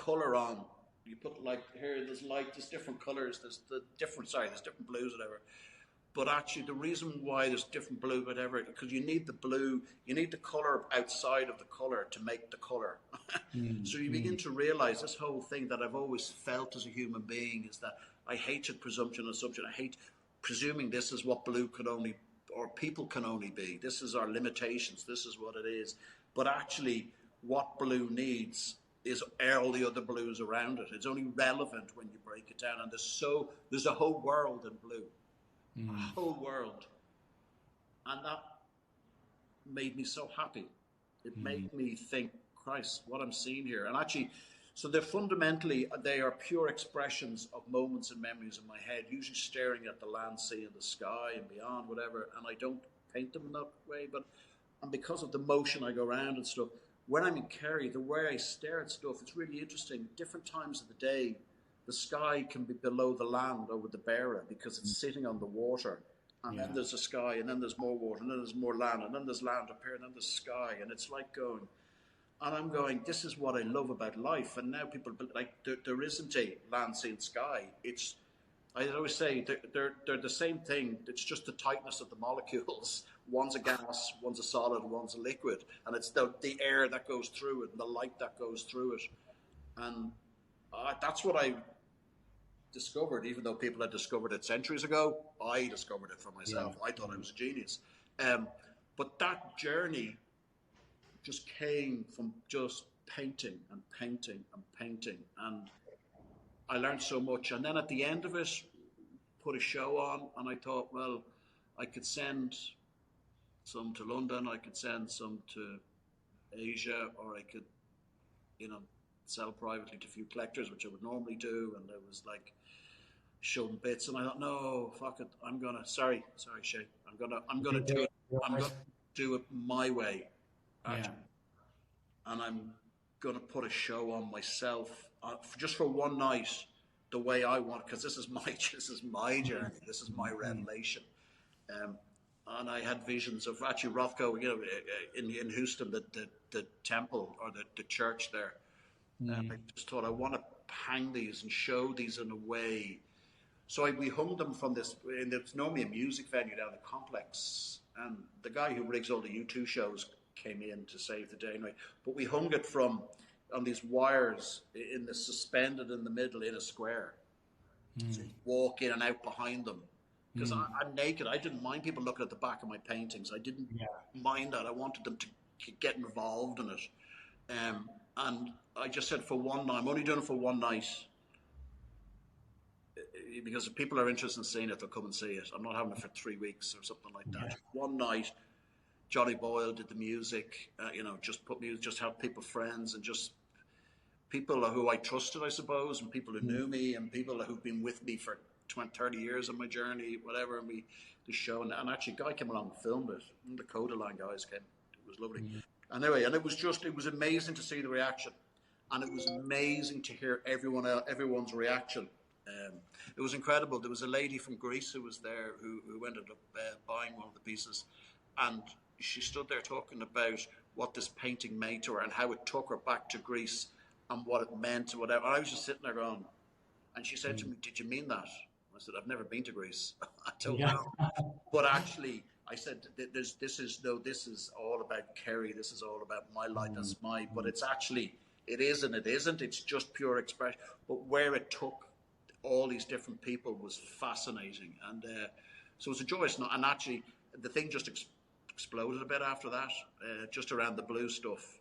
color on. You put like here, there's light, there's different colors, there's different blues, whatever. But actually, the reason why there's different blue, whatever, because you need the blue, you need the color outside of the color to make the color. So you begin to realize this whole thing that I've always felt as a human being is that I hated presumption and assumption. I hate presuming this is what blue could only, or people can only be. This is our limitations. This is what it is. But actually, what blue needs is all the other blues around it. It's only relevant when you break it down. And there's a whole world in blue. A whole world. And that made me so happy. It made me think, Christ, what I'm seeing here. And actually, so they are pure expressions of moments and memories in my head, usually staring at the land, sea, and the sky and beyond, whatever. And I don't paint them in that way, and because of the motion I go around and stuff, when I'm in Kerry, the way I stare at stuff, it's really interesting. Different times of the day, the sky can be below the land over the Beara because it's sitting on the water. And then there's a sky, and then there's more water, and then there's more land, and then there's land up here, and then there's sky. And it's like going, and I'm going, this is what I love about life. And now people, like, there isn't a land, sea, and sky. I always say, they're the same thing. It's just the tightness of the molecules. One's a gas, one's a solid, one's a liquid. And it's the air that goes through it, and the light that goes through it. And that's what I discovered, even though people had discovered it centuries ago. I discovered it for myself. I thought I was a genius. But that journey just came from just painting and painting and painting. And I learned so much. And then at the end of it, put a show on, and I thought, well, I could send some to London, I could send some to Asia, or I could, sell privately to a few collectors, which I would normally do. And I was like, showing bits, and I thought, no, fuck it, sorry, Shay, I'm gonna do it my way, actually. And I'm gonna put a show on myself, just for one night, the way I want, because this is my journey, this is my revelation. And I had visions of actually Rothko, in Houston, the temple, or the church there. I just thought, I want to hang these and show these in a way. So we hung them from this, and it's normally a music venue down the complex. And the guy who rigs all the U2 shows came in to save the day anyway. But we hung it on these wires suspended in the middle in a square. So you walk in and out behind them. Because I'm naked. I didn't mind people looking at the back of my paintings. I didn't mind that. I wanted them to get involved in it. And I just said, for one night, I'm only doing it for one night. Because if people are interested in seeing it, they'll come and see it. I'm not having it for 3 weeks or something like that. One night, Johnny Boyle did the music, just put music, just have people friends, and just people who I trusted, I suppose, and people who knew me, and people who've been with me for 20, 30 years on my journey, whatever. And the show, and actually a guy came along and filmed it. And the Coda Line guys came. It was lovely. Anyway, and it was amazing to see the reaction. And it was amazing to hear everyone's reaction. It was incredible. There was a lady from Greece who was there who ended up buying one of the pieces, and she stood there talking about what this painting meant to her and how it took her back to Greece and what it meant and whatever. And I was just sitting there going, and she said to me, "Did you mean that?" I said, "I've never been to Greece." I don't know. But actually, I said, this is all about Kerry. This is all about my life. That's but it's actually, it is and it isn't. It's just pure expression. But where it took all these different people was fascinating. And so it was a joyous night. And actually, the thing just exploded a bit after that, just around the blue stuff.